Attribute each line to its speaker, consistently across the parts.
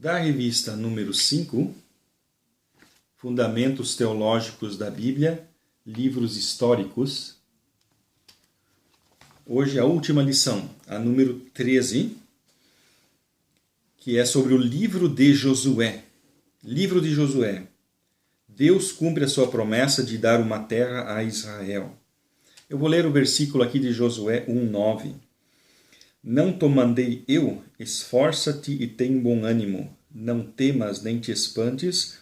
Speaker 1: da revista número 5, Fundamentos Teológicos da Bíblia, Livros Históricos. Hoje a última lição, a número 13, que é sobre o livro de Josué. Livro de Josué. Deus cumpre a sua promessa de dar uma terra a Israel. Eu vou ler o versículo aqui de Josué 1:9. Não te mandei eu? Esforça-te e tem bom ânimo. Não temas nem te espantes,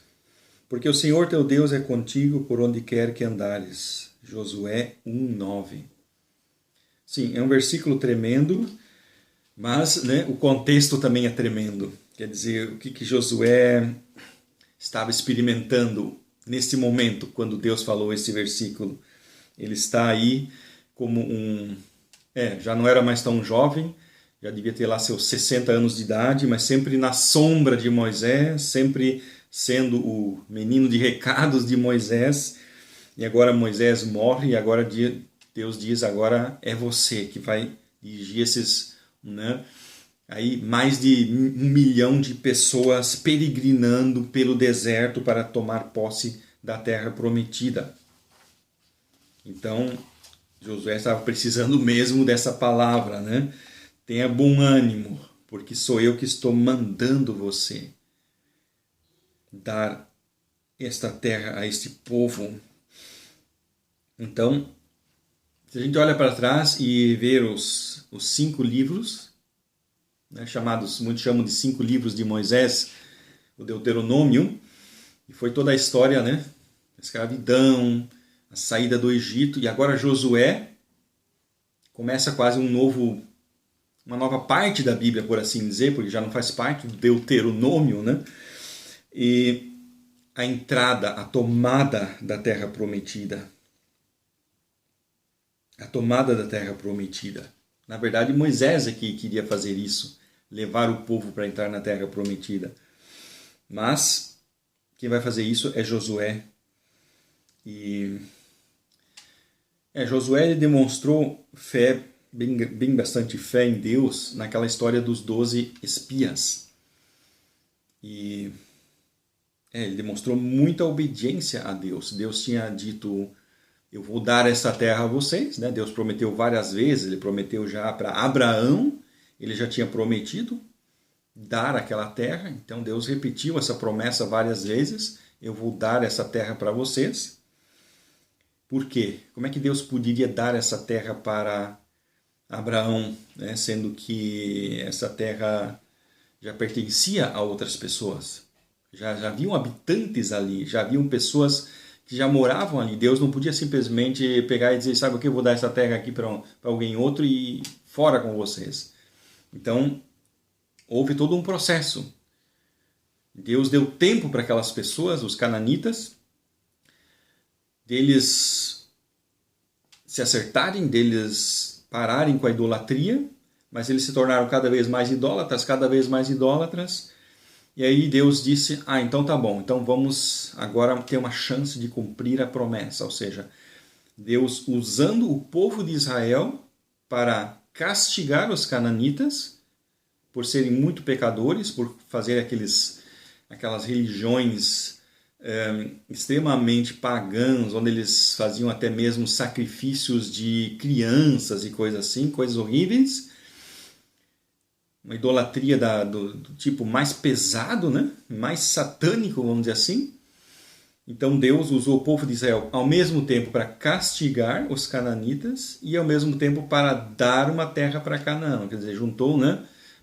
Speaker 1: porque o Senhor teu Deus é contigo por onde quer que andares. Josué 1:9. Sim, é um versículo tremendo, mas o contexto também é tremendo. Quer dizer, o que Josué estava experimentando nesse momento, quando Deus falou esse versículo. Ele está aí como já não era mais tão jovem, já devia ter lá seus 60 anos de idade, mas sempre na sombra de Moisés, sempre sendo o menino de recados de Moisés. E agora Moisés morre e agora Deus diz, agora é você que vai dirigir esses... Aí mais de 1 milhão de pessoas peregrinando pelo deserto para tomar posse da terra prometida. Então, Josué estava precisando mesmo dessa palavra, Tenha bom ânimo, porque sou eu que estou mandando você dar esta terra a este povo. Então, se a gente olha para trás e ver os 5 livros, chamados, muitos chamam de 5 livros de Moisés, o Deuteronômio, e foi toda a história, a escravidão, a saída do Egito, e agora Josué começa quase uma nova parte da Bíblia, por assim dizer, porque já não faz parte do Deuteronômio, E a entrada, a tomada da terra prometida. A tomada da terra prometida. Na verdade, Moisés é que queria fazer isso, levar o povo para entrar na terra prometida. Mas quem vai fazer isso é Josué. E Josué ele demonstrou fé, bem bastante fé em Deus, naquela história dos 12 espias. E ele demonstrou muita obediência a Deus. Deus tinha dito, eu vou dar essa terra a vocês. Deus prometeu várias vezes, ele prometeu já para Abraão, ele já tinha prometido dar aquela terra. Então Deus repetiu essa promessa várias vezes, eu vou dar essa terra para vocês. Por quê? Como é que Deus poderia dar essa terra para Abraão, sendo que essa terra já pertencia a outras pessoas? Já haviam habitantes ali, já haviam pessoas que já moravam ali. Deus não podia simplesmente pegar e dizer, sabe o que, eu vou dar essa terra aqui para alguém outro e fora com vocês. Então, houve todo um processo. Deus deu tempo para aquelas pessoas, os cananitas, deles se acertarem, deles pararem com a idolatria, mas eles se tornaram cada vez mais idólatras, e aí Deus disse, então tá bom, então vamos agora ter uma chance de cumprir a promessa, ou seja, Deus usando o povo de Israel para castigar os cananitas, por serem muito pecadores, por fazer aquelas religiões extremamente pagãs, onde eles faziam até mesmo sacrifícios de crianças e coisas assim, coisas horríveis. Uma idolatria do tipo mais pesado, mais satânico, vamos dizer assim. Então Deus usou o povo de Israel ao mesmo tempo para castigar os cananitas e ao mesmo tempo para dar uma terra para Canaã. Quer dizer, juntou,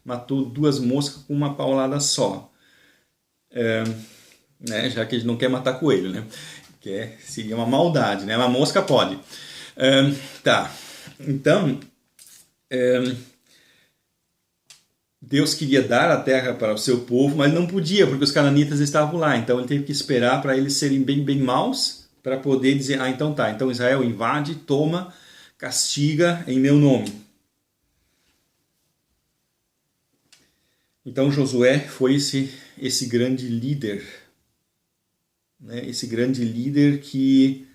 Speaker 1: matou 2 moscas com uma paulada só. Já que a gente não quer matar coelho, seria uma maldade, Uma mosca pode. Tá. Então, Deus queria dar a terra para o seu povo, mas não podia, porque os cananitas estavam lá. Então ele teve que esperar para eles serem bem maus, para poder dizer, então tá, então Israel invade, toma, castiga em meu nome. Então Josué foi esse grande líder, esse grande líder que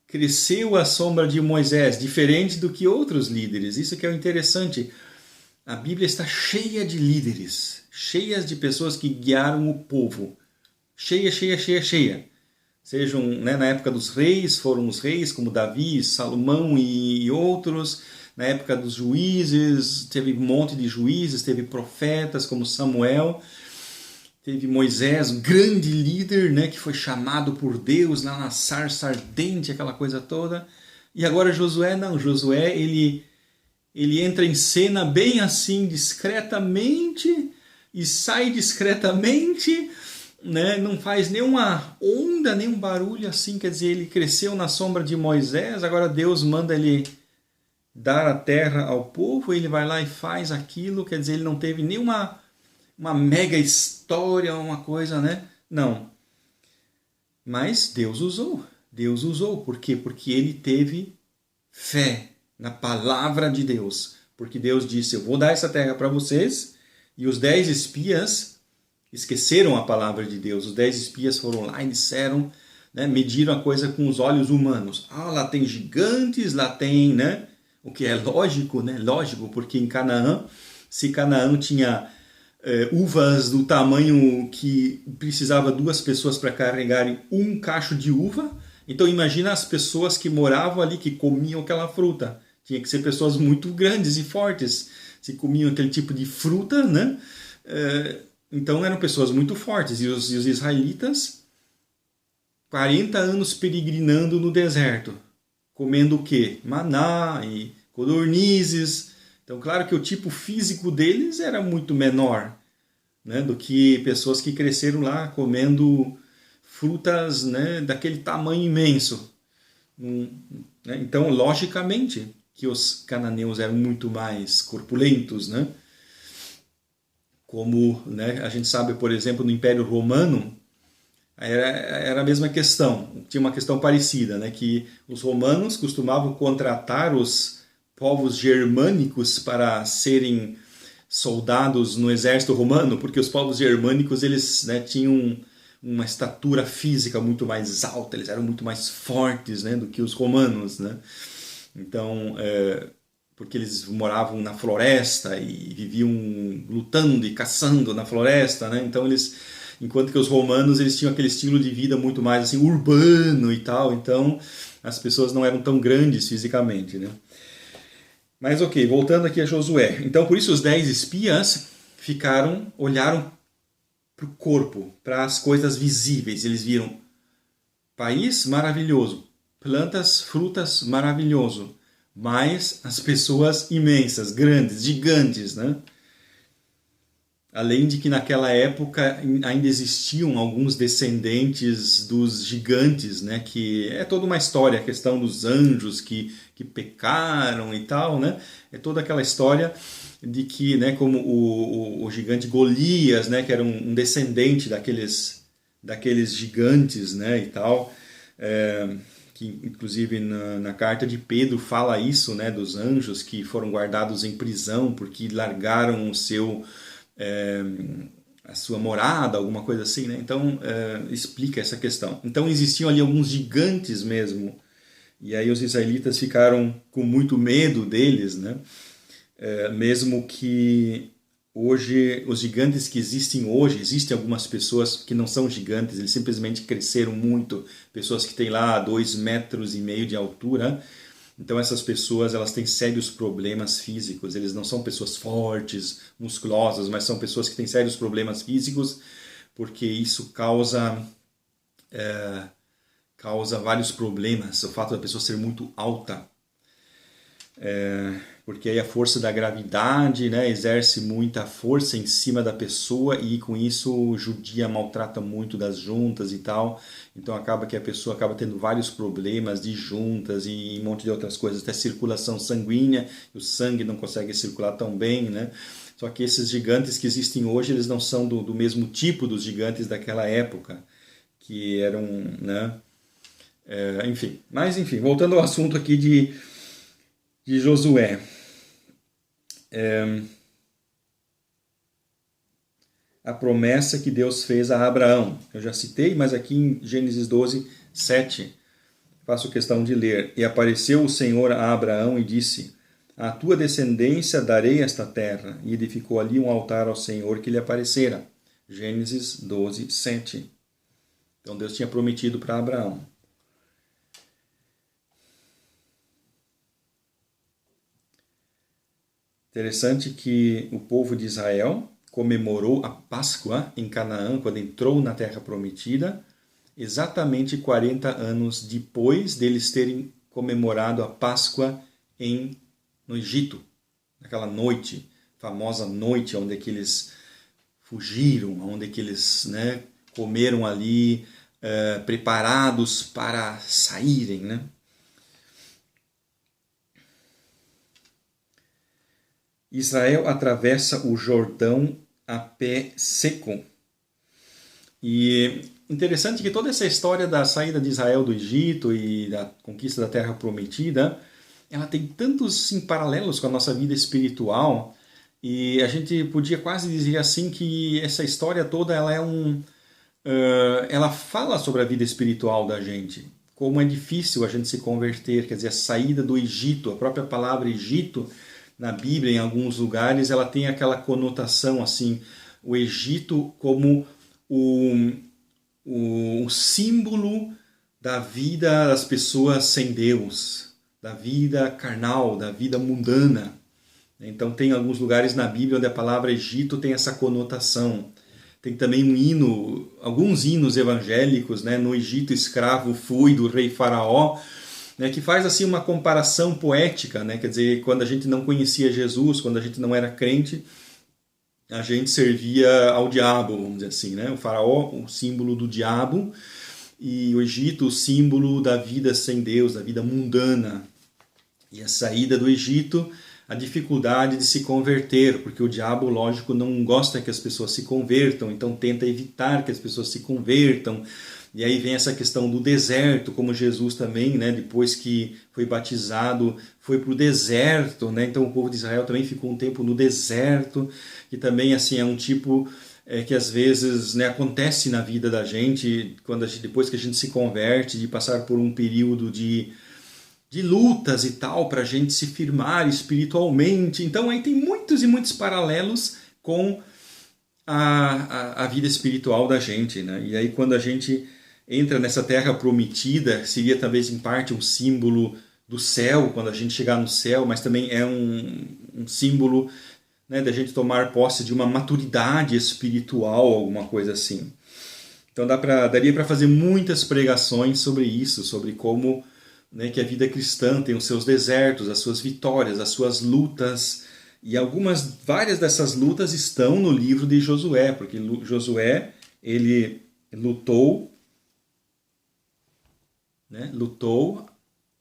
Speaker 1: cresceu à sombra de Moisés, diferente do que outros líderes. Isso que é o interessante. A Bíblia está cheia de líderes, cheias de pessoas que guiaram o povo. Cheia, cheia, cheia, cheia. Sejam, né, na época dos reis, foram os reis como Davi, Salomão e outros. Na época dos juízes, teve um monte de juízes, teve profetas como Samuel. Teve Moisés, um grande líder, né, que foi chamado por Deus lá na sarça ardente, aquela coisa toda. E agora Josué, não. Josué, ele entra em cena bem assim, discretamente, e sai discretamente, né? Não faz nenhuma onda, nenhum barulho assim, quer dizer, ele cresceu na sombra de Moisés, agora Deus manda ele dar a terra ao povo, ele vai lá e faz aquilo, quer dizer, ele não teve nenhuma mega história, uma coisa, né? Não. Mas Deus usou, por quê? Porque ele teve fé na palavra de Deus, porque Deus disse, eu vou dar essa terra para vocês, e os 10 espias esqueceram a palavra de Deus. Os 10 espias foram lá e disseram, né, mediram a coisa com os olhos humanos. Ah, lá tem gigantes, lá tem, né? O que é lógico, né? Lógico, porque em Canaã, se Canaã tinha uvas do tamanho que precisava 2 pessoas para carregarem um cacho de uva, então imagina as pessoas que moravam ali, que comiam aquela fruta. Tinha que ser pessoas muito grandes e fortes, se comiam aquele tipo de fruta, né? Então eram pessoas muito fortes. E os israelitas, 40 anos peregrinando no deserto, comendo o quê? Maná e codornizes. Então, claro que o tipo físico deles era muito menor, né, do que pessoas que cresceram lá comendo frutas, né, daquele tamanho imenso. Né? Então, logicamente, que os cananeus eram muito mais corpulentos, né? Como, né, a gente sabe, por exemplo, no Império Romano, era a mesma questão, tinha uma questão parecida, né, que os romanos costumavam contratar os povos germânicos para serem soldados no exército romano, porque os povos germânicos, eles, né, tinham uma estatura física muito mais alta, eles eram muito mais fortes, né, do que os romanos, né? Então, porque eles moravam na floresta e viviam lutando e caçando na floresta, né? Então enquanto que os romanos, eles tinham aquele estilo de vida muito mais assim urbano e tal, então as pessoas não eram tão grandes fisicamente, né? Mas ok, voltando aqui a Josué. Então por isso os 10 espias olharam para o corpo, para as coisas visíveis. Eles viram país maravilhoso, plantas, frutas maravilhoso, mas as pessoas imensas, grandes, gigantes, né? Além de que naquela época ainda existiam alguns descendentes dos gigantes, né? Que é toda uma história, a questão dos anjos que pecaram e tal, né? É toda aquela história de que, né, como o gigante Golias, né, que era um descendente daqueles gigantes, né, e tal, que inclusive na carta de Pedro fala isso, né, dos anjos que foram guardados em prisão porque largaram a sua morada, alguma coisa assim, né? Então explica essa questão. Então existiam ali alguns gigantes mesmo, e aí os israelitas ficaram com muito medo deles, né? Mesmo que hoje, os gigantes que existem hoje, existem algumas pessoas que não são gigantes, eles simplesmente cresceram muito, pessoas que têm lá 2,5 metros de altura. Então essas pessoas, elas têm sérios problemas físicos, eles não são pessoas fortes, musculosas, mas são pessoas que têm sérios problemas físicos, porque isso causa vários problemas, o fato da pessoa ser muito alta. Porque aí a força da gravidade, né, exerce muita força em cima da pessoa e com isso judia, maltrata muito das juntas e tal. Então acaba que a pessoa acaba tendo vários problemas de juntas e um monte de outras coisas, até circulação sanguínea, o sangue não consegue circular tão bem, né? Só que esses gigantes que existem hoje, eles não são do mesmo tipo dos gigantes daquela época, que eram, né? Enfim, voltando ao assunto aqui de Josué. A promessa que Deus fez a Abraão. Eu já citei, mas aqui em Gênesis 12, 7, faço questão de ler. E apareceu o Senhor a Abraão e disse: à tua descendência darei esta terra. E edificou ali um altar ao Senhor que lhe aparecera. Gênesis 12, 7. Então Deus tinha prometido para Abraão. Interessante que o povo de Israel comemorou a Páscoa em Canaã, quando entrou na Terra Prometida, exatamente 40 anos depois deles terem comemorado a Páscoa no Egito. Naquela noite, famosa noite onde que eles fugiram, onde que eles comeram ali, preparados para saírem, né? Israel atravessa o Jordão a pé seco. E interessante que toda essa história da saída de Israel do Egito e da conquista da Terra Prometida, ela tem tantos paralelos com a nossa vida espiritual, e a gente podia quase dizer assim que essa história toda ela ela fala sobre a vida espiritual da gente. Como é difícil a gente se converter, quer dizer, a saída do Egito, a própria palavra Egito, na Bíblia, em alguns lugares, ela tem aquela conotação assim, o Egito como o símbolo da vida das pessoas sem Deus, da vida carnal, da vida mundana. Então tem alguns lugares na Bíblia onde a palavra Egito tem essa conotação. Tem também um hino, alguns hinos evangélicos, no Egito escravo fui do rei Faraó, que faz assim uma comparação poética, quer dizer, quando a gente não conhecia Jesus, quando a gente não era crente, a gente servia ao diabo, vamos dizer assim, O Faraó, o símbolo do diabo, e o Egito, o símbolo da vida sem Deus, da vida mundana. E a saída do Egito, a dificuldade de se converter, porque o diabo, lógico, não gosta que as pessoas se convertam, então tenta evitar que as pessoas se convertam. E aí vem essa questão do deserto, como Jesus também, depois que foi batizado, foi para o deserto, Então o povo de Israel também ficou um tempo no deserto, que também assim é um tipo que às vezes acontece na vida da gente, depois que a gente se converte, de passar por um período de lutas e tal, para a gente se firmar espiritualmente. Então aí tem muitos e muitos paralelos com a vida espiritual da gente, E aí quando a gente entra nessa terra prometida, seria talvez em parte um símbolo do céu, quando a gente chegar no céu, mas também é um símbolo da gente tomar posse de uma maturidade espiritual, alguma coisa assim. Então daria para fazer muitas pregações sobre isso, sobre como que a vida cristã tem os seus desertos, as suas vitórias, as suas lutas, e várias dessas lutas estão no livro de Josué, porque Josué, ele lutou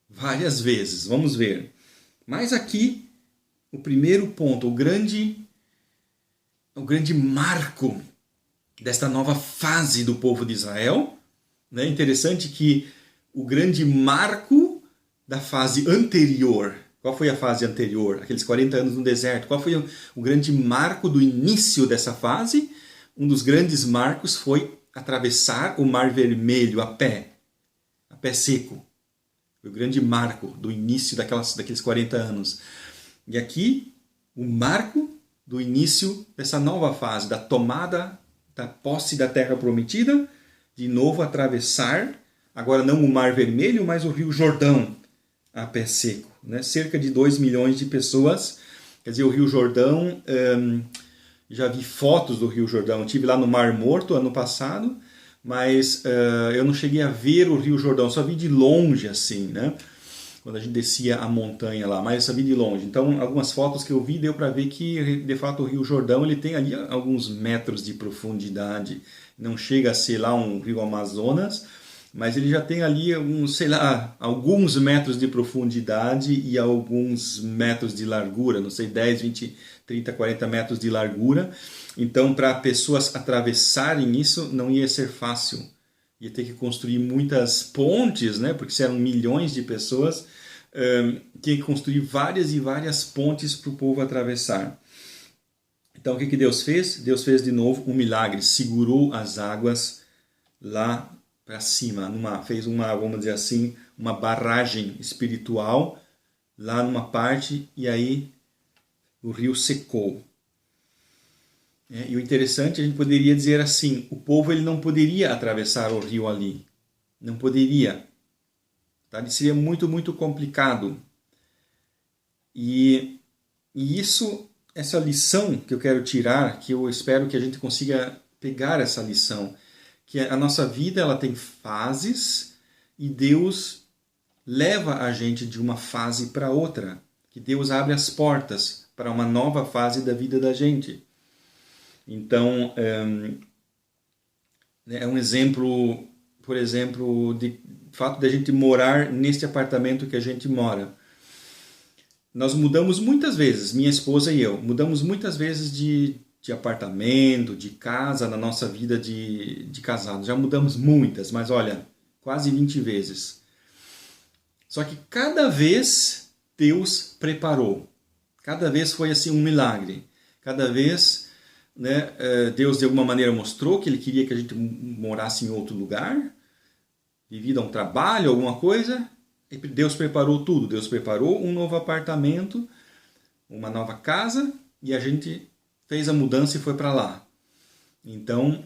Speaker 1: várias vezes. Vamos ver. Mas aqui, o primeiro ponto, o grande marco desta nova fase do povo de Israel. Interessante que o grande marco da fase anterior, qual foi a fase anterior? Aqueles 40 anos no deserto. Qual foi o grande marco do início dessa fase? Um dos grandes marcos foi atravessar o Mar Vermelho a pé seco. Foi o grande marco do início daqueles 40 anos. E aqui, o marco do início dessa nova fase, da tomada da posse da Terra Prometida, de novo atravessar, agora não o Mar Vermelho, mas o Rio Jordão a pé seco. Cerca de 2 milhões de pessoas. Quer dizer, o Rio Jordão, já vi fotos do Rio Jordão. Eu estive lá no Mar Morto ano passado, mas eu não cheguei a ver o Rio Jordão, só vi de longe assim, quando a gente descia a montanha lá, mas eu só vi de longe. Então, algumas fotos que eu vi, deu para ver que, de fato, o Rio Jordão ele tem ali alguns metros de profundidade. Não chega a ser lá um rio Amazonas, mas ele já tem ali alguns metros de profundidade e alguns metros de largura, não sei, 10, 20, 30, 40 metros de largura. Então, para pessoas atravessarem isso, não ia ser fácil. Ia ter que construir muitas pontes, porque se eram milhões de pessoas, tinha que construir várias e várias pontes para o povo atravessar. Então, o que Deus fez? Deus fez de novo um milagre, segurou as águas lá para cima, fez vamos dizer assim, uma barragem espiritual lá numa parte e aí o rio secou. E o interessante, a gente poderia dizer assim, o povo ele não poderia atravessar o rio ali. Não poderia. Tá? Seria muito, muito complicado. E essa lição que eu quero tirar, que eu espero que a gente consiga pegar essa lição, que a nossa vida ela tem fases e Deus leva a gente de uma fase para outra, que Deus abre as portas para uma nova fase da vida da gente. Então, é um exemplo, por exemplo, de fato de a gente morar neste apartamento que a gente mora. Nós mudamos muitas vezes, minha esposa e eu, mudamos muitas vezes de apartamento, de casa na nossa vida de casado. Já mudamos muitas, mas olha, quase 20 vezes. Só que cada vez Deus preparou. Cada vez foi assim um milagre. Cada vez, né, Deus de alguma maneira mostrou que Ele queria que a gente morasse em outro lugar, devido a um trabalho, alguma coisa. E Deus preparou tudo. Deus preparou um novo apartamento, uma nova casa, e a gente fez a mudança e foi para lá. Então,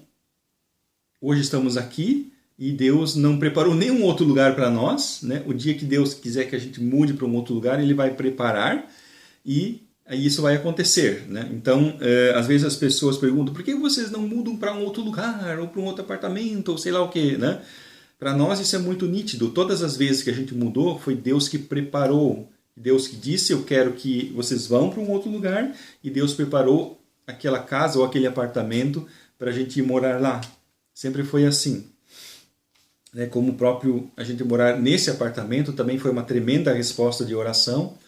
Speaker 1: hoje estamos aqui e Deus não preparou nenhum outro lugar para nós, né? O dia que Deus quiser que a gente mude para um outro lugar, Ele vai preparar e aí isso vai acontecer, né? Então, às vezes as pessoas perguntam, por que vocês não mudam para um outro lugar, ou para um outro apartamento, ou sei lá o quê, né? Para nós isso é muito nítido. Todas as vezes que a gente mudou, foi Deus que preparou. Deus que disse, eu quero que vocês vão para um outro lugar, e Deus preparou aquela casa ou aquele apartamento para a gente ir morar lá. Sempre foi assim. Como o próprio a gente morar nesse apartamento também foi uma tremenda resposta de oração,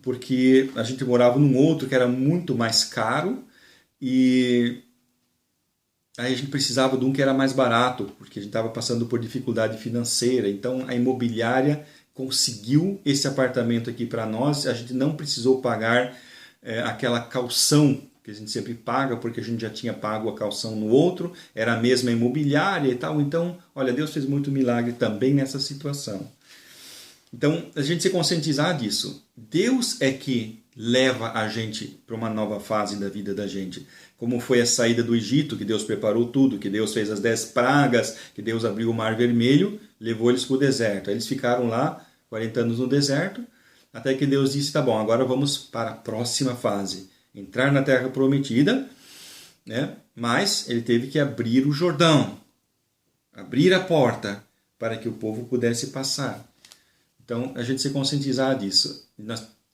Speaker 1: porque a gente morava num outro que era muito mais caro e aí a gente precisava de um que era mais barato, porque a gente estava passando por dificuldade financeira. Então a imobiliária conseguiu esse apartamento aqui para nós, a gente não precisou pagar aquela caução que a gente sempre paga, porque a gente já tinha pago a caução no outro, era a mesma imobiliária e tal. Então, olha, Deus fez muito milagre também nessa situação. Então, a gente se conscientizar disso. Deus é que leva a gente para uma nova fase da vida da gente. Como foi a saída do Egito, que Deus preparou tudo, que Deus fez as 10 pragas, que Deus abriu o Mar Vermelho, levou eles para o deserto. Aí eles ficaram lá 40 anos no deserto, até que Deus disse, tá bom, agora vamos para a próxima fase. Entrar na Terra Prometida, né? Mas ele teve que abrir o Jordão, abrir a porta para que o povo pudesse passar. Então, a gente se conscientizar disso.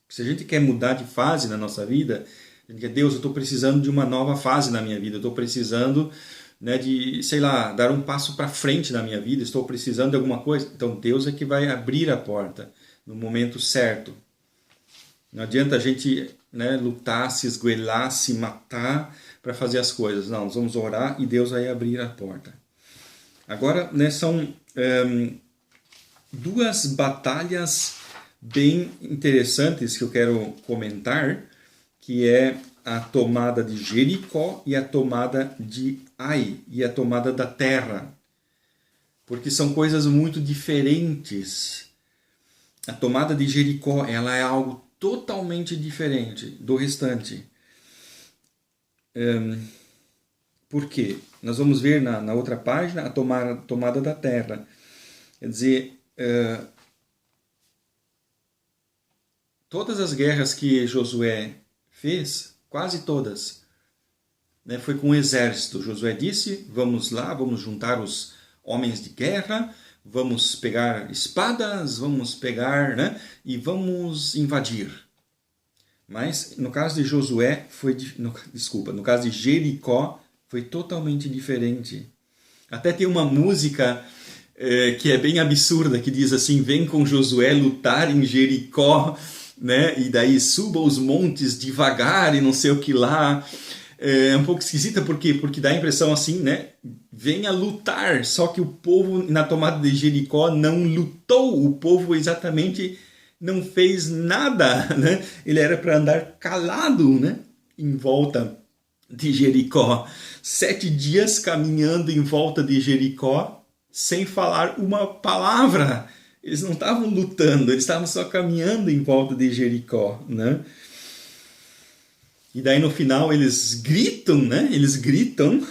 Speaker 1: Se a gente quer mudar de fase na nossa vida, a gente quer, Deus, eu estou precisando de uma nova fase na minha vida, eu estou precisando, né, de, sei lá, dar um passo para frente na minha vida, estou precisando de alguma coisa. Então, Deus é que vai abrir a porta no momento certo. Não adianta a gente, né, lutar, se esgoelar, se matar para fazer as coisas. Não, nós vamos orar e Deus vai abrir a porta. Agora, né, são duas batalhas bem interessantes que eu quero comentar, que é a tomada de Jericó e a tomada de Ai, e a tomada da terra. Porque são coisas muito diferentes. A tomada de Jericó, ela é algo totalmente diferente do restante. Por quê? Nós vamos ver na outra página a tomada da terra. Quer dizer, todas as guerras que Josué fez, quase todas, né, foi com o exército. Josué disse, vamos lá, vamos juntar os homens de guerra, vamos pegar espadas, vamos pegar, né, e vamos invadir. Mas no caso de Josué, no caso de Jericó, foi totalmente diferente. Até tem uma música que é bem absurda, que diz assim, vem com Josué lutar em Jericó, né? E daí suba os montes devagar e não sei o que lá. É um pouco esquisita, por quê? Porque dá a impressão assim, né? Venha lutar, só que o povo na tomada de Jericó não lutou, o povo exatamente não fez nada, né? Ele era para andar calado, né? Em volta de Jericó. 7 dias caminhando em volta de Jericó, sem falar uma palavra. Eles não estavam lutando, eles estavam só caminhando em volta de Jericó, né? E daí no final eles gritam, né? Eles gritam.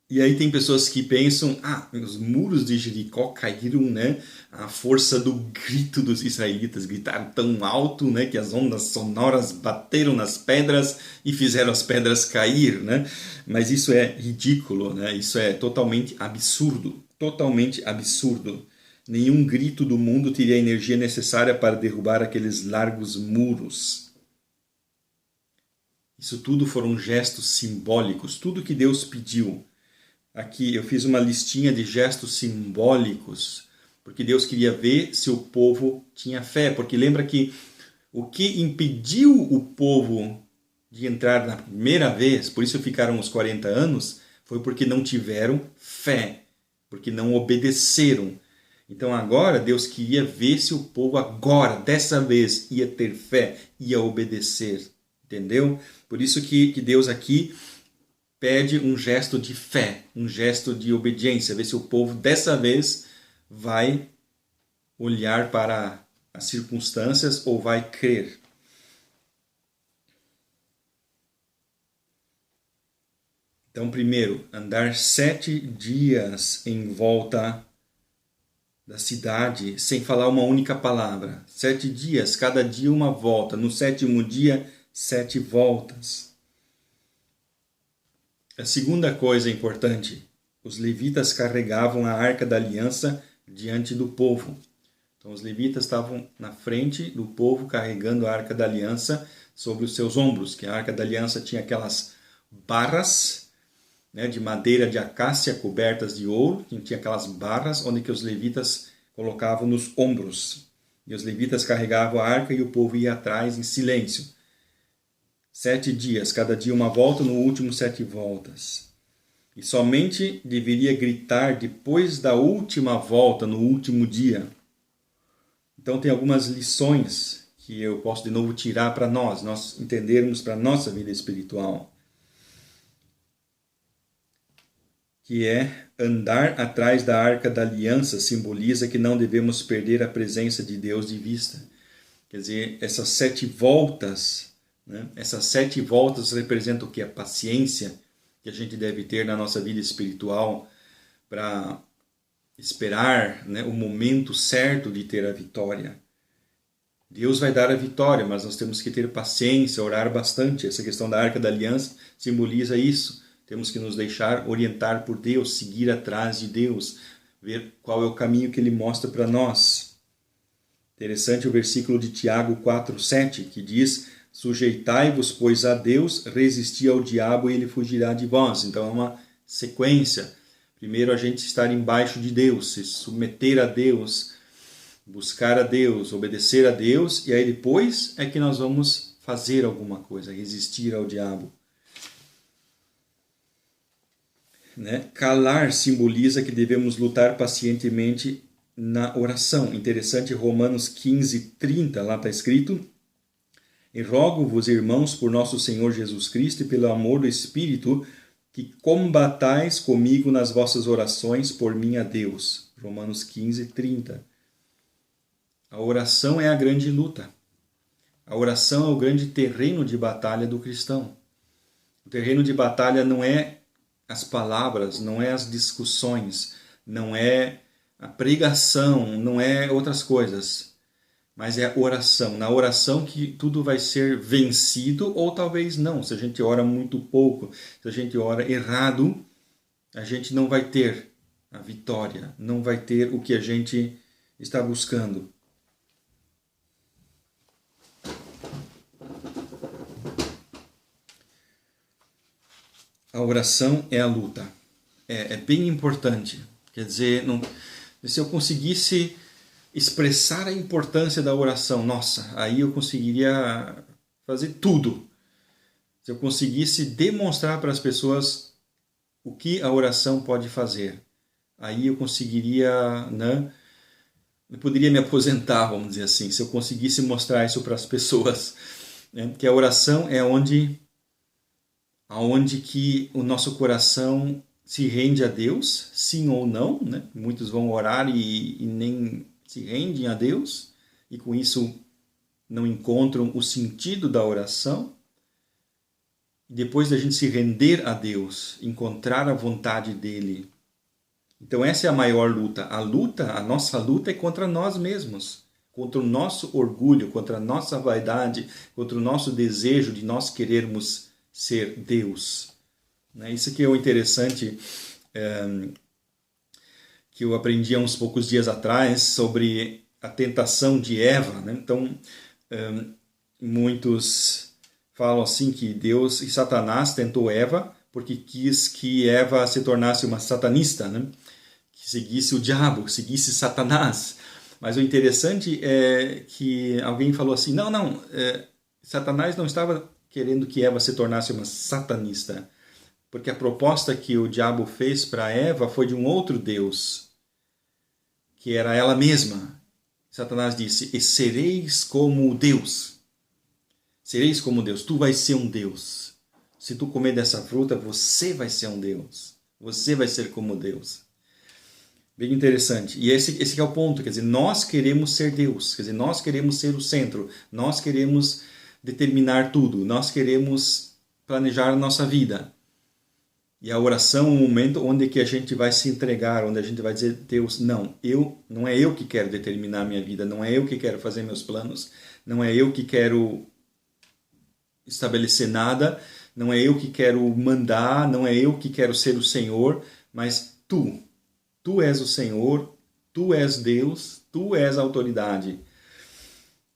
Speaker 1: E aí tem pessoas que pensam, os muros de Jericó caíram, né? A força do grito dos israelitas, gritaram tão alto, né? Que as ondas sonoras bateram nas pedras e fizeram as pedras cair, né? Mas isso é ridículo, né? Isso é totalmente absurdo, totalmente absurdo. Nenhum grito do mundo teria a energia necessária para derrubar aqueles largos muros. Isso tudo foram gestos simbólicos, tudo que Deus pediu. Aqui eu fiz uma listinha de gestos simbólicos, porque Deus queria ver se o povo tinha fé. Porque lembra que o que impediu o povo de entrar na primeira vez, por isso ficaram os 40 anos, foi porque não tiveram fé, porque não obedeceram. Então agora Deus queria ver se o povo agora, dessa vez, ia ter fé, ia obedecer. Entendeu? Por isso que Deus aqui pede um gesto de fé, um gesto de obediência, ver se o povo dessa vez vai olhar para as circunstâncias ou vai crer. Então, primeiro, andar 7 dias em volta da cidade sem falar uma única palavra. 7 dias, cada dia uma volta. No 7º dia, 7 voltas. A segunda coisa importante, os levitas carregavam a Arca da Aliança diante do povo. Então os levitas estavam na frente do povo carregando a Arca da Aliança sobre os seus ombros, que a Arca da Aliança tinha aquelas barras, né, de madeira de acácia cobertas de ouro, que tinha aquelas barras onde que os levitas colocavam nos ombros. E os levitas carregavam a arca e o povo ia atrás em silêncio. 7 dias, cada dia uma volta, no último 7 voltas. E somente deveria gritar depois da última volta, no último dia. Então tem algumas lições que eu posso de novo tirar para nós entendermos para a nossa vida espiritual. Que é andar atrás da Arca da Aliança simboliza que não devemos perder a presença de Deus de vista. Quer dizer, essas 7 voltas... Essas 7 voltas representam o que? A paciência que a gente deve ter na nossa vida espiritual para esperar, né, o momento certo de ter a vitória. Deus vai dar a vitória, mas nós temos que ter paciência, orar bastante. Essa questão da Arca da Aliança simboliza isso. Temos que nos deixar orientar por Deus, seguir atrás de Deus, ver qual é o caminho que Ele mostra para nós. Interessante o versículo de Tiago 4:7, que diz: sujeitai-vos, pois, a Deus, resisti ao diabo e ele fugirá de vós. Então é uma sequência. Primeiro a gente estar embaixo de Deus, se submeter a Deus, buscar a Deus, obedecer a Deus, e aí depois é que nós vamos fazer alguma coisa, resistir ao diabo. Calar simboliza que devemos lutar pacientemente na oração. Interessante, Romanos 15:30, lá está escrito: e rogo-vos, irmãos, por nosso Senhor Jesus Cristo e pelo amor do Espírito, que combatais comigo nas vossas orações por mim a Deus. Romanos 15:30. A oração é a grande luta. A oração é o grande terreno de batalha do cristão. O terreno de batalha não é as palavras, não é as discussões, não é a pregação, não é outras coisas. Mas é a oração. Na oração que tudo vai ser vencido ou talvez não. Se a gente ora muito pouco, se a gente ora errado, a gente não vai ter a vitória, não vai ter o que a gente está buscando. A oração é a luta. É bem importante. Quer dizer, se eu conseguisse expressar a importância da oração, nossa, aí eu conseguiria fazer tudo. Se eu conseguisse demonstrar para as pessoas o que a oração pode fazer, aí eu conseguiria, né, eu poderia me aposentar, vamos dizer assim, se eu conseguisse mostrar isso para as pessoas, né, que a oração é onde que o nosso coração se rende a Deus, sim ou não, né? Muitos vão orar e nem se rendem a Deus e com isso não encontram o sentido da oração. Depois da gente se render a Deus, encontrar a vontade dele. Então essa é a maior luta. A nossa luta é contra nós mesmos, contra o nosso orgulho, contra a nossa vaidade, contra o nosso desejo de nós querermos ser Deus. Isso que é o interessante, que eu aprendi há uns poucos dias atrás sobre a tentação de Eva. Então, muitos falam assim que Deus e Satanás tentou Eva porque quis que Eva se tornasse uma satanista, que seguisse o diabo, seguisse Satanás. Mas o interessante é que alguém falou assim, Satanás não estava querendo que Eva se tornasse uma satanista, porque a proposta que o diabo fez para Eva foi de um outro Deus, que era ela mesma. Satanás disse, e sereis como Deus. Sereis como Deus, tu vais ser um Deus. Se tu comer dessa fruta, você vai ser um Deus. Você vai ser como Deus. Bem interessante. E esse que é o ponto. Quer dizer, nós queremos ser Deus. Quer dizer, nós queremos ser o centro. Nós queremos determinar tudo. Nós queremos planejar a nossa vida. E a oração é um momento onde que a gente vai se entregar, onde a gente vai dizer, Deus, não é eu que quero determinar a minha vida, não é eu que quero fazer meus planos, não é eu que quero estabelecer nada, não é eu que quero mandar, não é eu que quero ser o Senhor, mas Tu és o Senhor, Tu és Deus, Tu és a autoridade.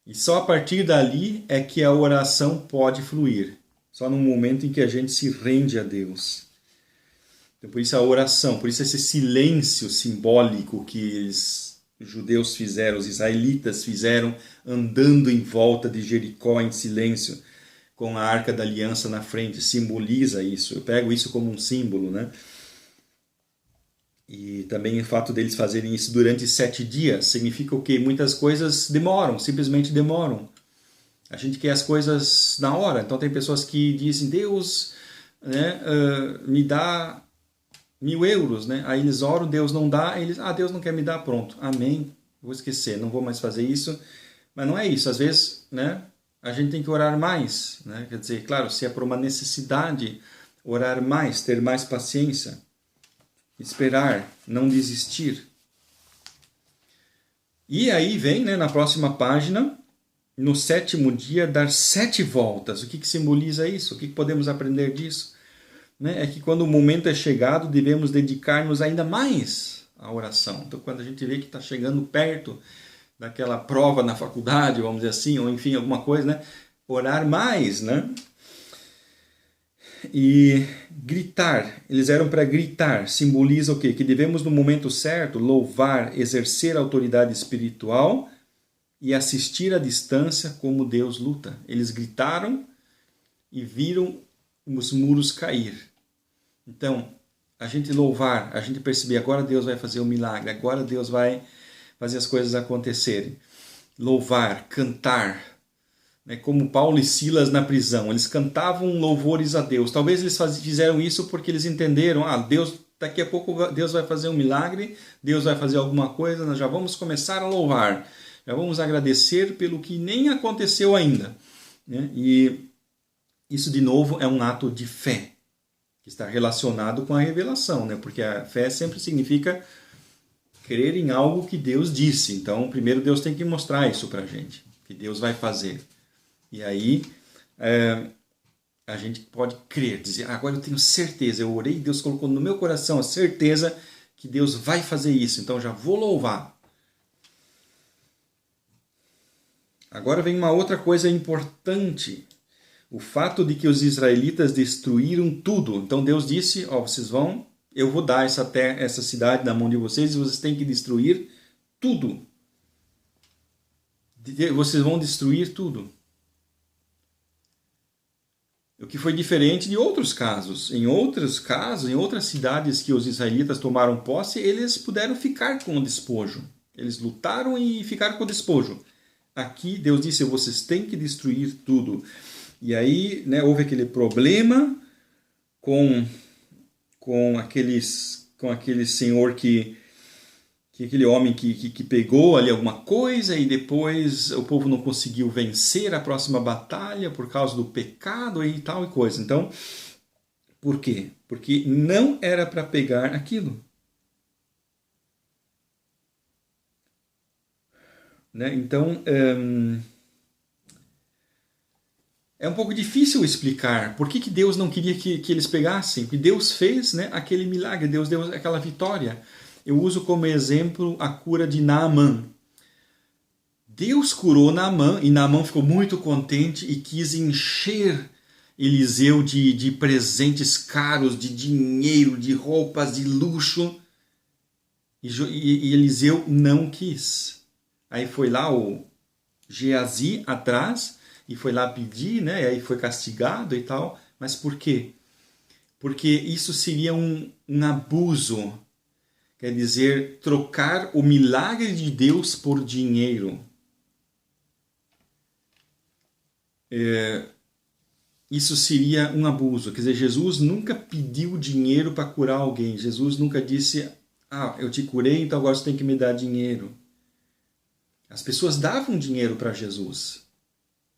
Speaker 1: E só a partir dali é que a oração pode fluir. Só no momento em que a gente se rende a Deus. Então, por isso a oração, por isso esse silêncio simbólico que os judeus fizeram, os israelitas fizeram, andando em volta de Jericó em silêncio, com a Arca da Aliança na frente, simboliza isso. Eu pego isso como um símbolo, E também o fato deles fazerem isso durante 7 dias significa o quê? Muitas coisas demoram, simplesmente demoram. A gente quer as coisas na hora. Então tem pessoas que dizem, Deus me dá 1.000 euros. Aí eles oram, Deus não dá, eles, Deus não quer me dar, pronto, amém, vou esquecer, não vou mais fazer isso. Mas não é isso, às vezes a gente tem que orar mais. Quer dizer, claro, se é por uma necessidade, orar mais, ter mais paciência. Esperar, não desistir. E aí vem, na próxima página, no 7º dia, dar 7 voltas. O que simboliza isso? O que podemos aprender disso? É que quando o momento é chegado, devemos dedicar-nos ainda mais à oração. Então, quando a gente vê que está chegando perto daquela prova na faculdade, vamos dizer assim, ou enfim, alguma coisa, orar mais, E gritar, eles eram para gritar, simboliza o quê? Que devemos no momento certo louvar, exercer a autoridade espiritual e assistir à distância como Deus luta. Eles gritaram e viram os muros cair. Então, a gente louvar, a gente perceber, agora Deus vai fazer um milagre, agora Deus vai fazer as coisas acontecerem. Louvar, cantar, como Paulo e Silas na prisão, eles cantavam louvores a Deus. Talvez eles fizeram isso porque eles entenderam, Deus, daqui a pouco Deus vai fazer um milagre, Deus vai fazer alguma coisa, nós já vamos começar a louvar, já vamos agradecer pelo que nem aconteceu ainda. E isso, de novo, é um ato de fé, que está relacionado com a revelação, porque a fé sempre significa crer em algo que Deus disse. Então, primeiro Deus tem que mostrar isso para a gente, que Deus vai fazer. E aí a gente pode crer, dizer, agora eu tenho certeza, eu orei, Deus colocou no meu coração a certeza que Deus vai fazer isso, então já vou louvar. Agora vem uma outra coisa importante, o fato de que os israelitas destruíram tudo. Então Deus disse, eu vou dar essa cidade na mão de vocês e vocês têm que destruir tudo. Vocês vão destruir tudo. O que foi diferente de outros casos. Em outros casos, em outras cidades que os israelitas tomaram posse, eles puderam ficar com o despojo. Eles lutaram e ficaram com o despojo. Aqui Deus disse, vocês têm que destruir tudo. E aí houve aquele problema com aquele senhor que que aquele homem que pegou ali alguma coisa e depois o povo não conseguiu vencer a próxima batalha por causa do pecado e tal e coisa. Então, por quê? Porque não era para pegar aquilo. Né? Então, é um pouco difícil explicar por que Deus não queria que eles pegassem. Porque Deus fez, né, aquele milagre, Deus deu aquela vitória. Eu uso como exemplo a cura de Naamã. Deus curou Naamã e Naamã ficou muito contente e quis encher Eliseu de presentes caros, de dinheiro, de roupas de luxo. E Eliseu não quis. Aí foi lá o Geazi atrás e foi lá pedir, né? E aí foi castigado e tal. Mas por quê? Porque isso seria um abuso. Quer dizer, trocar o milagre de Deus por dinheiro. Isso seria um abuso. Quer dizer, Jesus nunca pediu dinheiro para curar alguém. Jesus nunca disse, eu te curei, então agora você tem que me dar dinheiro. As pessoas davam dinheiro para Jesus,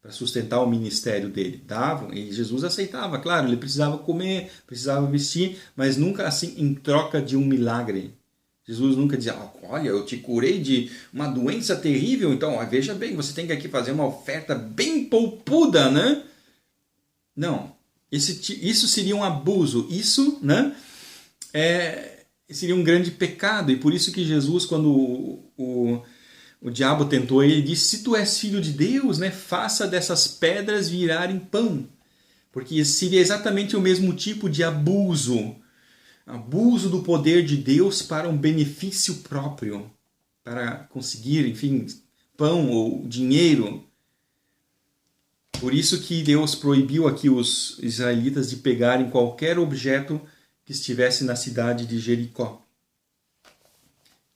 Speaker 1: para sustentar o ministério dele. Davam, e Jesus aceitava, claro, ele precisava comer, precisava vestir, mas nunca assim em troca de um milagre. Jesus nunca dizia, olha, eu te curei de uma doença terrível, então veja bem, você tem que aqui fazer uma oferta bem poupuda, né? Não, isso seria um abuso, isso, né, seria um grande pecado, e por isso que Jesus, quando o diabo tentou ele, disse, se tu és filho de Deus, né, faça dessas pedras virarem pão, porque seria exatamente o mesmo tipo de abuso do poder de Deus para um benefício próprio, para conseguir, enfim, pão ou dinheiro. Por isso que Deus proibiu aqui os israelitas de pegarem qualquer objeto que estivesse na cidade de Jericó.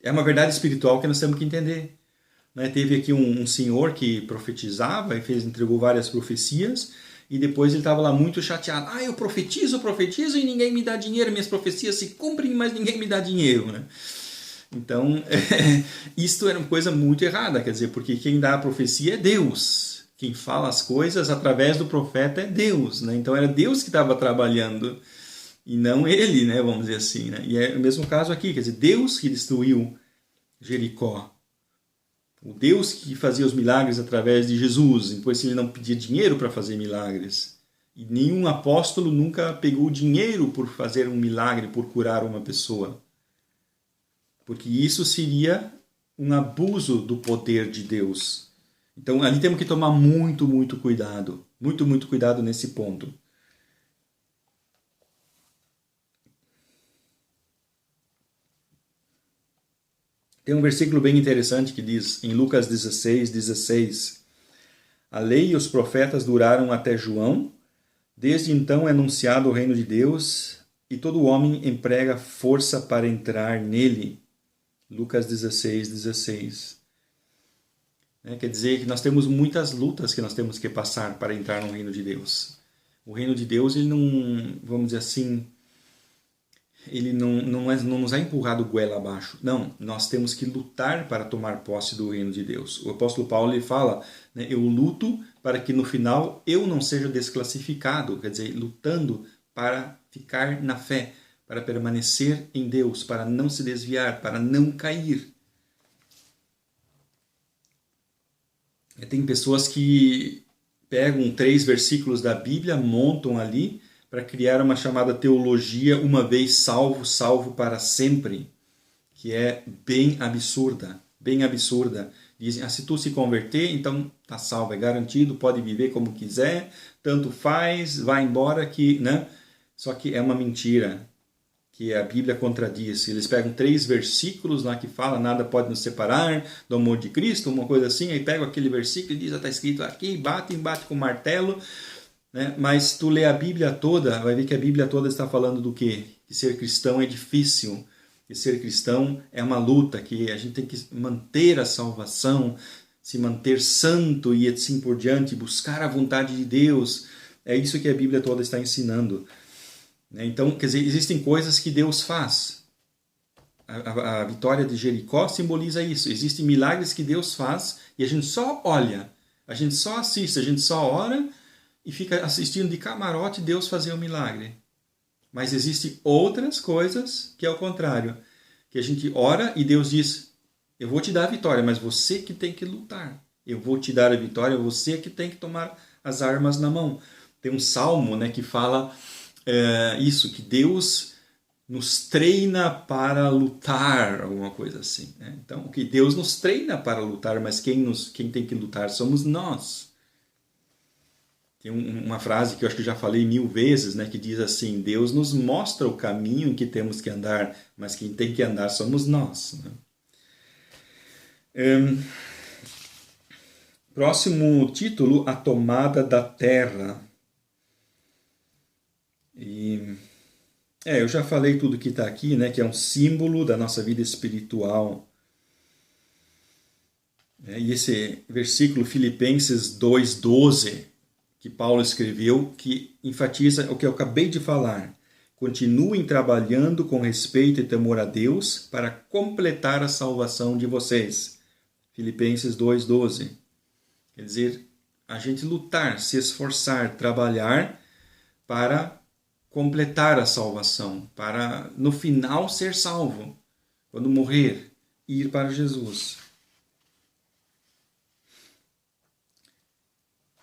Speaker 1: É uma verdade espiritual que nós temos que entender. Né? Teve aqui um senhor que profetizava e entregou várias profecias, e depois ele estava lá muito chateado. Eu profetizo e ninguém me dá dinheiro, minhas profecias se cumprem, mas ninguém me dá dinheiro. Né? Então, isto era uma coisa muito errada, quer dizer, porque quem dá a profecia é Deus. Quem fala as coisas através do profeta é Deus. Né? Então era Deus que estava trabalhando e não ele, né? Vamos dizer assim. Né? E é o mesmo caso aqui, quer dizer, Deus que destruiu Jericó. O Deus que fazia os milagres através de Jesus, depois ele não pedia dinheiro para fazer milagres. E nenhum apóstolo nunca pegou dinheiro por fazer um milagre, por curar uma pessoa. Porque isso seria um abuso do poder de Deus. Então ali temos que tomar muito, muito cuidado. Muito, muito cuidado nesse ponto. Tem um versículo bem interessante que diz, em Lucas 16, a lei e os profetas duraram até João, desde então é anunciado o reino de Deus, e todo homem emprega força para entrar nele. Lucas 16. Quer dizer que nós temos muitas lutas que nós temos que passar para entrar no reino de Deus. O reino de Deus, ele não, vamos dizer assim, ele não nos é empurrado goela abaixo. Não, nós temos que lutar para tomar posse do reino de Deus. O apóstolo Paulo ele fala, né, eu luto para que no final eu não seja desclassificado, quer dizer, lutando para ficar na fé, para permanecer em Deus, para não se desviar, para não cair. Tem pessoas que pegam 3 versículos da Bíblia, montam ali, para criar uma chamada teologia, uma vez salvo, salvo para sempre, que é bem absurda, bem absurda. Dizem, se tu se converter, então tá salvo, é garantido, pode viver como quiser, tanto faz, vai embora, que, né? Só que é uma mentira, que a Bíblia contradiz. Eles pegam 3 versículos lá que fala, nada pode nos separar do amor de Cristo, uma coisa assim, aí pegam aquele versículo e diz, está escrito aqui, bate com martelo, né? Mas tu lê a Bíblia toda, vai ver que a Bíblia toda está falando do quê? Que ser cristão é difícil, que ser cristão é uma luta, que a gente tem que manter a salvação, se manter santo e assim por diante, buscar a vontade de Deus. É isso que a Bíblia toda está ensinando. Então, quer dizer, existem coisas que Deus faz. A vitória de Jericó simboliza isso. Existem milagres que Deus faz e a gente só olha, a gente só assiste, a gente só ora e fica assistindo de camarote Deus fazer um milagre. Mas existem outras coisas que é o contrário. Que a gente ora e Deus diz, eu vou te dar a vitória, mas você que tem que lutar. Eu vou te dar a vitória, você que tem que tomar as armas na mão. Tem um salmo, né, que fala isso, que Deus nos treina para lutar, alguma coisa assim. Né? Então, que Deus nos treina para lutar, mas quem tem que lutar somos nós. Tem uma frase que eu acho que já falei 1000 vezes, né, que diz assim, Deus nos mostra o caminho em que temos que andar, mas quem tem que andar somos nós. Né? Próximo título, A Tomada da Terra. Eu já falei tudo que está aqui, né, que é um símbolo da nossa vida espiritual. E esse versículo, Filipenses 2,12, que Paulo escreveu, que enfatiza o que eu acabei de falar. Continuem trabalhando com respeito e temor a Deus para completar a salvação de vocês. Filipenses 2,12. Quer dizer, a gente lutar, se esforçar, trabalhar para completar a salvação, para no final ser salvo, quando morrer, ir para Jesus.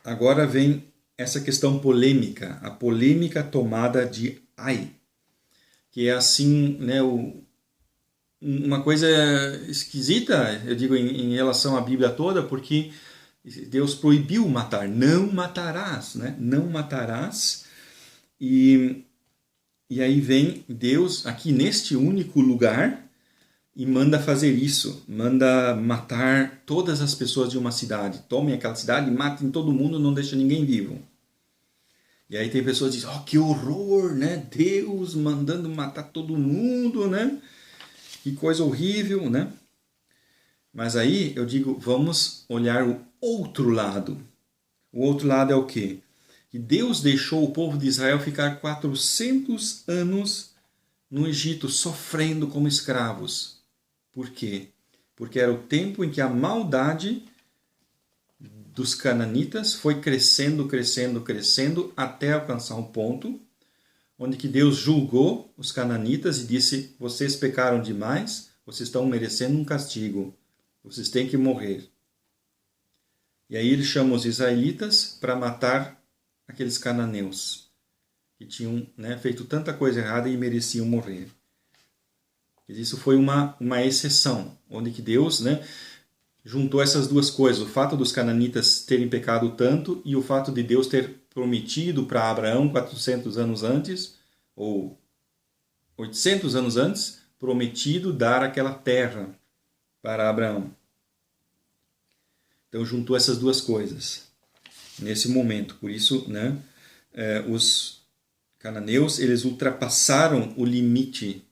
Speaker 1: Agora vem essa questão polêmica, a polêmica tomada de Ai, que é assim, né, uma coisa esquisita, eu digo, em relação à Bíblia toda, porque Deus proibiu matar, não matarás, né? Não matarás. E aí vem Deus aqui neste único lugar e manda fazer isso, manda matar todas as pessoas de uma cidade. Tomem aquela cidade, matem todo mundo, não deixem ninguém vivo. E aí tem pessoas que dizem, que horror, né? Deus mandando matar todo mundo, né? Que coisa horrível, né? Mas aí eu digo, vamos olhar o outro lado. O outro lado é o quê? Que Deus deixou o povo de Israel ficar 400 anos no Egito, sofrendo como escravos. Por quê? Porque era o tempo em que a maldade dos cananitas foi crescendo, crescendo, crescendo, até alcançar um ponto onde que Deus julgou os cananitas e disse, vocês pecaram demais, vocês estão merecendo um castigo, vocês têm que morrer. E aí ele chama os israelitas para matar aqueles cananeus que tinham, né, feito tanta coisa errada e mereciam morrer. Isso foi uma exceção, onde que Deus, né, juntou essas duas coisas, o fato dos cananitas terem pecado tanto e o fato de Deus ter prometido para Abraão 400 anos antes, ou 800 anos antes, prometido dar aquela terra para Abraão. Então juntou essas duas coisas nesse momento. Por isso, né, os cananeus eles ultrapassaram o limite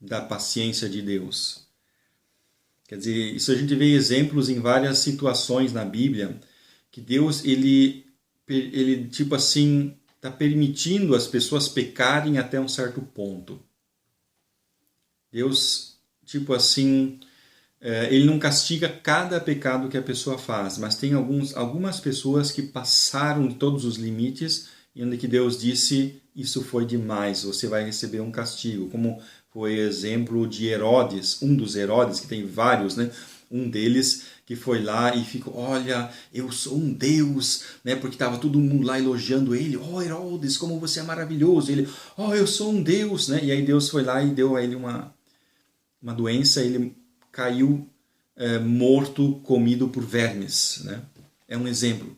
Speaker 1: da paciência de Deus. Quer dizer, isso a gente vê exemplos em várias situações na Bíblia, que Deus, ele tipo assim, está permitindo as pessoas pecarem até um certo ponto. Deus, tipo assim, ele não castiga cada pecado que a pessoa faz, mas tem algumas pessoas que passaram de todos os limites e onde que Deus disse, isso foi demais, você vai receber um castigo, como foi exemplo de Herodes, um dos Herodes, que tem vários, né? Um deles que foi lá e ficou, olha, eu sou um Deus, né? Porque estava todo mundo lá elogiando ele, Herodes, como você é maravilhoso, ele, eu sou um Deus, né? E aí Deus foi lá e deu a ele uma doença, ele caiu morto, comido por vermes, né? É um exemplo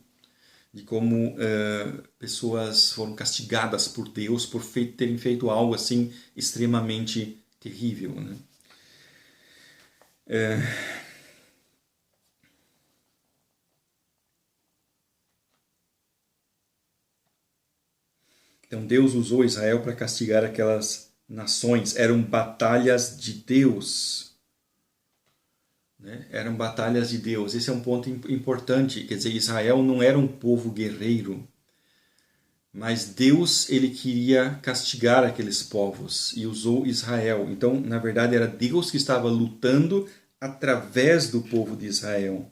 Speaker 1: de como pessoas foram castigadas por Deus por terem feito algo assim extremamente terrível, né? Então Deus usou Israel para castigar aquelas nações. Eram batalhas de Deus. Né? Eram batalhas de Deus. Esse é um ponto importante. Quer dizer, Israel não era um povo guerreiro. Mas Deus, ele queria castigar aqueles povos e usou Israel. Então, na verdade, era Deus que estava lutando através do povo de Israel.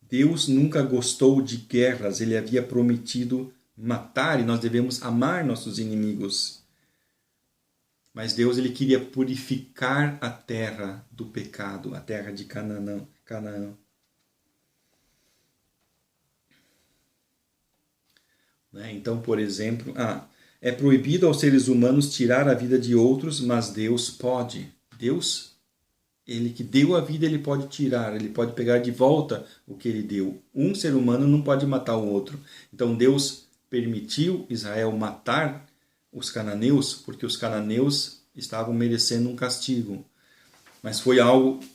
Speaker 1: Deus nunca gostou de guerras, ele havia prometido matar e nós devemos amar nossos inimigos. Mas Deus, ele queria purificar a terra do pecado, a terra de Canaã. Então, por exemplo, é proibido aos seres humanos tirar a vida de outros, mas Deus pode. Deus, ele que deu a vida, ele pode tirar, ele pode pegar de volta o que ele deu. Um ser humano não pode matar o outro. Então, Deus permitiu Israel matar os cananeus, porque os cananeus estavam merecendo um castigo. Mas foi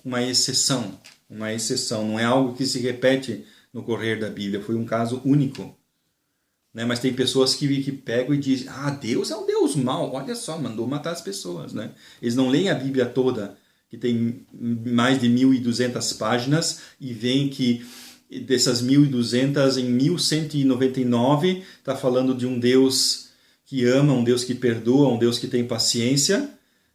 Speaker 1: uma exceção, não é algo que se repete no correr da Bíblia, foi um caso único. Mas tem pessoas que pegam e dizem, Deus é um Deus mau, olha só, mandou matar as pessoas. Eles não leem a Bíblia toda, que tem mais de 1.200 páginas, e veem que dessas 1.200, em 1.199, está falando de um Deus que ama, um Deus que perdoa, um Deus que tem paciência,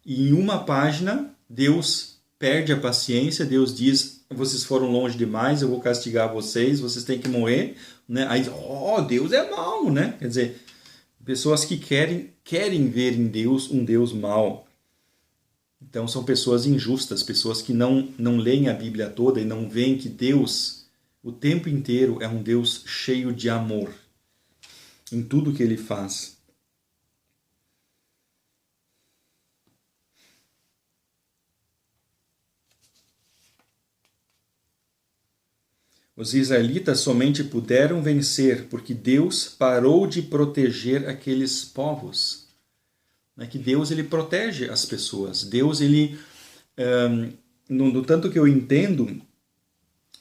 Speaker 1: e em uma página, Deus perde a paciência, Deus diz, vocês foram longe demais, eu vou castigar vocês, vocês têm que morrer. Aí, Deus é mau, Quer dizer, pessoas que querem ver em Deus um Deus mau. Então são pessoas injustas, pessoas que não leem a Bíblia toda e não veem que Deus, o tempo inteiro, é um Deus cheio de amor em tudo que ele faz. Os israelitas somente puderam vencer porque Deus parou de proteger aqueles povos. Que Deus, ele protege as pessoas. Deus, ele, no tanto que eu entendo,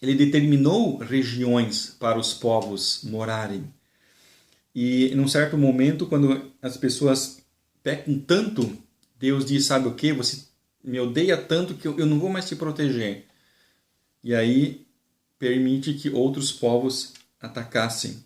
Speaker 1: ele determinou regiões para os povos morarem. E num certo momento, quando as pessoas pecam tanto, Deus diz, sabe o quê? Você me odeia tanto que eu não vou mais te proteger. E aí permite que outros povos ataquem.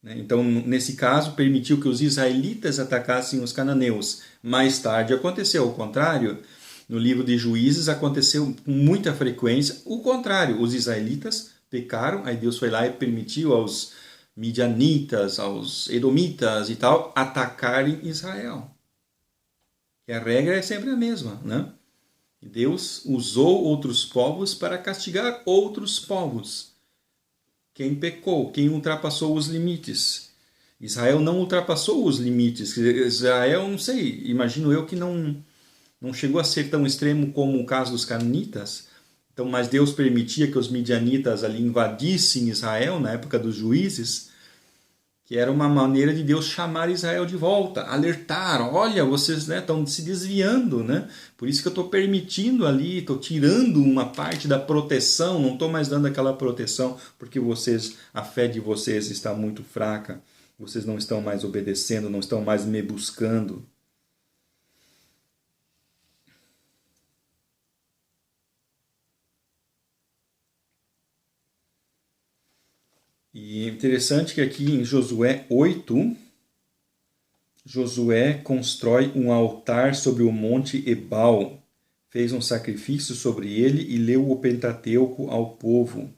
Speaker 1: Então, nesse caso, permitiu que os israelitas atacassem os cananeus. Mais tarde aconteceu o contrário. No livro de Juízes aconteceu com muita frequência o contrário. Os israelitas pecaram, aí Deus foi lá e permitiu aos midianitas, aos edomitas e tal, atacarem Israel. E a regra é sempre a mesma, Deus usou outros povos para castigar outros povos. Quem pecou, quem ultrapassou os limites. Israel não ultrapassou os limites. Israel, não sei, imagino eu que não chegou a ser tão extremo como o caso dos cananitas. Então, mas Deus permitia que os midianitas ali invadissem Israel na época dos juízes, que era uma maneira de Deus chamar Israel de volta, alertar, olha, vocês estão se desviando, Por isso que eu estou permitindo ali, estou tirando uma parte da proteção, não estou mais dando aquela proteção, porque a fé de vocês está muito fraca, vocês não estão mais obedecendo, não estão mais me buscando. E é interessante que aqui em Josué 8, Josué constrói um altar sobre o monte Ebal, fez um sacrifício sobre ele e leu o Pentateuco ao povo.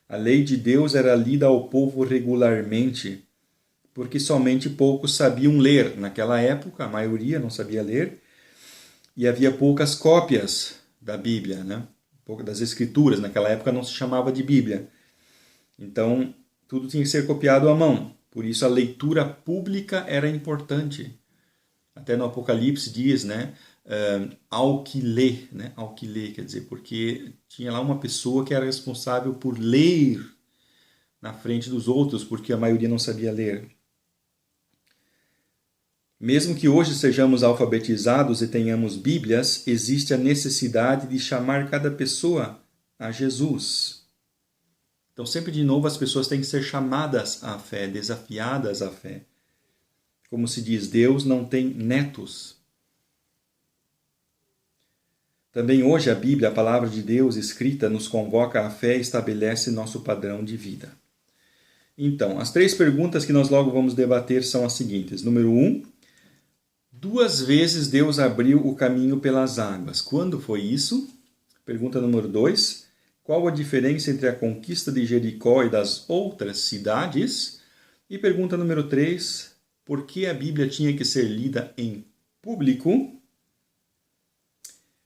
Speaker 1: A lei de Deus era lida ao povo regularmente, porque somente poucos sabiam ler. Naquela época, a maioria não sabia ler, e havia poucas cópias da Bíblia, das Escrituras. Naquela época não se chamava de Bíblia. Então, tudo tinha que ser copiado à mão. Por isso a leitura pública era importante. Até no Apocalipse diz, ao que lê, ao que lê, quer dizer, porque tinha lá uma pessoa que era responsável por ler na frente dos outros, porque a maioria não sabia ler. Mesmo que hoje sejamos alfabetizados e tenhamos Bíblias, existe a necessidade de chamar cada pessoa a Jesus. Então, sempre de novo, as pessoas têm que ser chamadas à fé, desafiadas à fé. Como se diz, Deus não tem netos. Também hoje a Bíblia, a palavra de Deus escrita, nos convoca à fé e estabelece nosso padrão de vida. Então, as 3 perguntas que nós logo vamos debater são as seguintes. Número 1. 2 vezes Deus abriu o caminho pelas águas. Quando foi isso? Pergunta número 2. Qual a diferença entre a conquista de Jericó e das outras cidades? E pergunta número 3. Por que a Bíblia tinha que ser lida em público?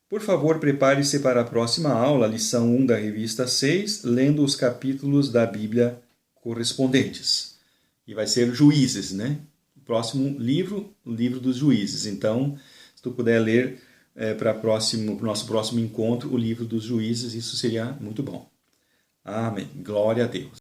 Speaker 1: Por favor, prepare-se para a próxima aula, lição 1 da revista 6, lendo os capítulos da Bíblia correspondentes. E vai ser Juízes, né? O próximo livro, o livro dos Juízes. Então, se tu puder ler para o nosso próximo encontro o livro dos Juízes, isso seria muito bom. Amém. Glória a Deus.